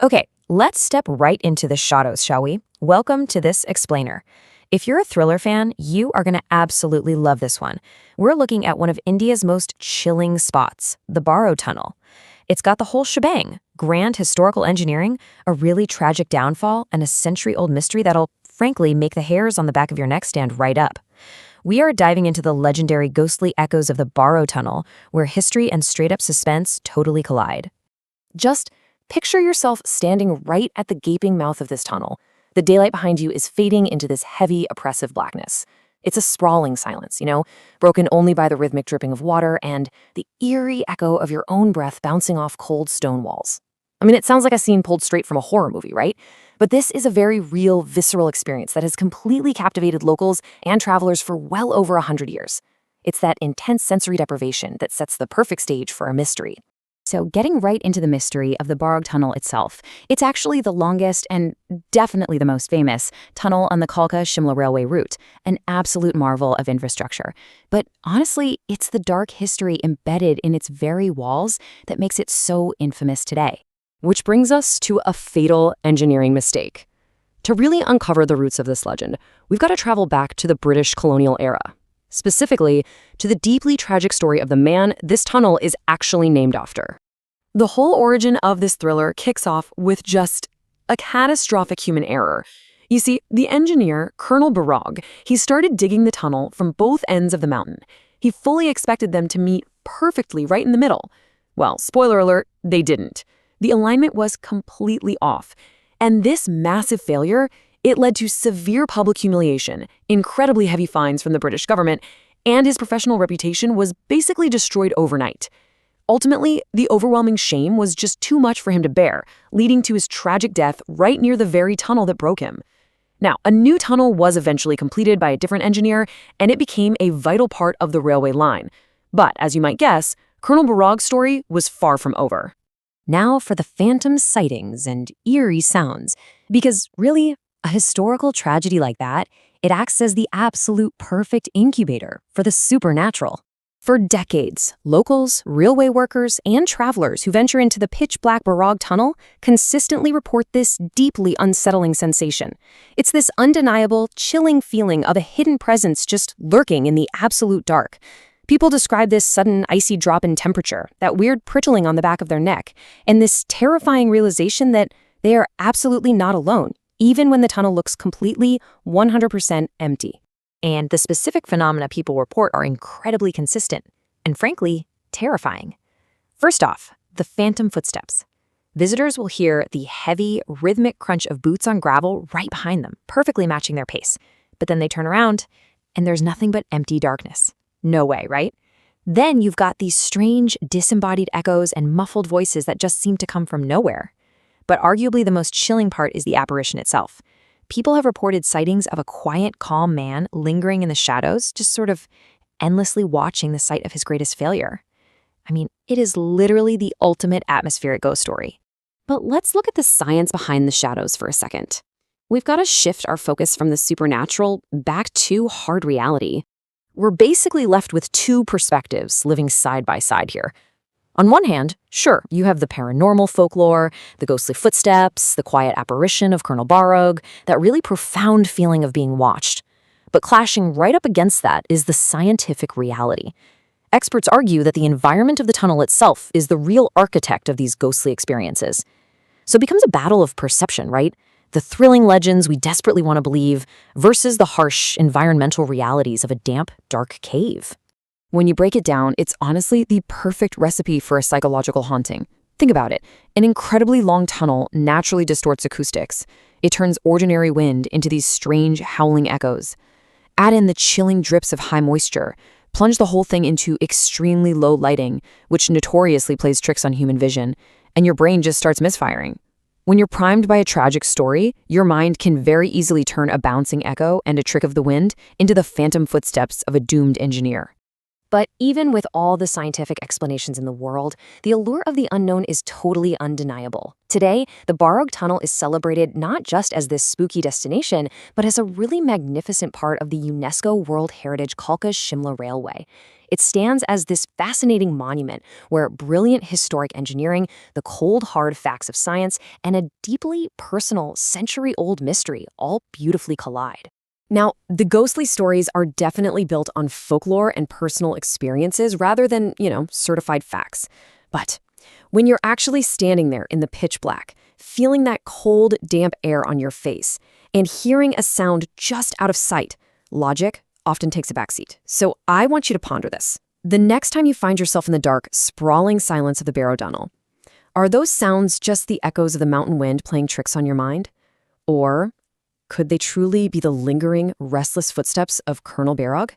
Okay, let's step right into the shadows, shall we? Welcome to this explainer. If you're a thriller fan, you are going to absolutely love this one. We're looking at one of India's most chilling spots, the Barog Tunnel. It's got the whole shebang: grand historical engineering, a really tragic downfall, and a century-old mystery that'll, frankly, make the hairs on the back of your neck stand right up. We are diving into the legendary ghostly echoes of the Barog Tunnel, where history and straight-up suspense totally collide. Just picture yourself standing right at the gaping mouth of this tunnel. The daylight behind you is fading into this heavy, oppressive blackness. It's a sprawling silence, broken only by the rhythmic dripping of water and the eerie echo of your own breath bouncing off cold stone walls. It sounds like a scene pulled straight from a horror movie, right? But this is a very real, visceral experience that has completely captivated locals and travelers for well over 100 years. It's that intense sensory deprivation that sets the perfect stage for a mystery. So getting right into the mystery of the Barog Tunnel itself, it's actually the longest and definitely the most famous tunnel on the Kalka-Shimla railway route, an absolute marvel of infrastructure. But honestly, it's the dark history embedded in its very walls that makes it so infamous today. Which brings us to a fatal engineering mistake. To really uncover the roots of this legend, we've got to travel back to the British colonial era. Specifically, to the deeply tragic story of the man this tunnel is actually named after. The whole origin of this thriller kicks off with just a catastrophic human error. You see, the engineer, Colonel Barog, he started digging the tunnel from both ends of the mountain. He fully expected them to meet perfectly right in the middle. Well, spoiler alert, they didn't. The alignment was completely off. And this massive failure, it led to severe public humiliation, incredibly heavy fines from the British government, and his professional reputation was basically destroyed overnight. Ultimately, the overwhelming shame was just too much for him to bear, leading to his tragic death right near the very tunnel that broke him. Now, a new tunnel was eventually completed by a different engineer, and it became a vital part of the railway line. But, as you might guess, Colonel Barog's story was far from over. Now for the phantom sightings and eerie sounds, because really, a historical tragedy like that, it acts as the absolute perfect incubator for the supernatural. For decades, locals, railway workers, and travelers who venture into the pitch-black Barog Tunnel consistently report this deeply unsettling sensation. It's this undeniable, chilling feeling of a hidden presence just lurking in the absolute dark. People describe this sudden icy drop in temperature, that weird prickling on the back of their neck, and this terrifying realization that they are absolutely not alone, even when the tunnel looks completely 100% empty. And the specific phenomena people report are incredibly consistent and, frankly, terrifying. First off, the phantom footsteps. Visitors will hear the heavy, rhythmic crunch of boots on gravel right behind them, perfectly matching their pace. But then they turn around, and there's nothing but empty darkness. No way, right? Then you've got these strange, disembodied echoes and muffled voices that just seem to come from nowhere. But arguably the most chilling part is the apparition itself. People have reported sightings of a quiet, calm man lingering in the shadows, just sort of endlessly watching the site of his greatest failure. It is literally the ultimate atmospheric ghost story. But let's look at the science behind the shadows for a second. We've got to shift our focus from the supernatural back to hard reality. We're basically left with two perspectives living side by side here. On one hand, sure, you have the paranormal folklore, the ghostly footsteps, the quiet apparition of Colonel Barog, that really profound feeling of being watched. But clashing right up against that is the scientific reality. Experts argue that the environment of the tunnel itself is the real architect of these ghostly experiences. So it becomes a battle of perception, right? The thrilling legends we desperately want to believe versus the harsh environmental realities of a damp, dark cave. When you break it down, it's honestly the perfect recipe for a psychological haunting. Think about it. An incredibly long tunnel naturally distorts acoustics. It turns ordinary wind into these strange, howling echoes. Add in the chilling drips of high moisture. Plunge the whole thing into extremely low lighting, which notoriously plays tricks on human vision, and your brain just starts misfiring. When you're primed by a tragic story, your mind can very easily turn a bouncing echo and a trick of the wind into the phantom footsteps of a doomed engineer. But even with all the scientific explanations in the world, the allure of the unknown is totally undeniable. Today, the Barog Tunnel is celebrated not just as this spooky destination, but as a really magnificent part of the UNESCO World Heritage Kalka-Shimla Railway. It stands as this fascinating monument where brilliant historic engineering, the cold, hard facts of science, and a deeply personal, century-old mystery all beautifully collide. Now, the ghostly stories are definitely built on folklore and personal experiences rather than, certified facts. But when you're actually standing there in the pitch black, feeling that cold, damp air on your face, and hearing a sound just out of sight, logic often takes a backseat. So I want you to ponder this. The next time you find yourself in the dark, sprawling silence of the Barrow Tunnel, are those sounds just the echoes of the mountain wind playing tricks on your mind? Or could they truly be the lingering, restless footsteps of Colonel Barog?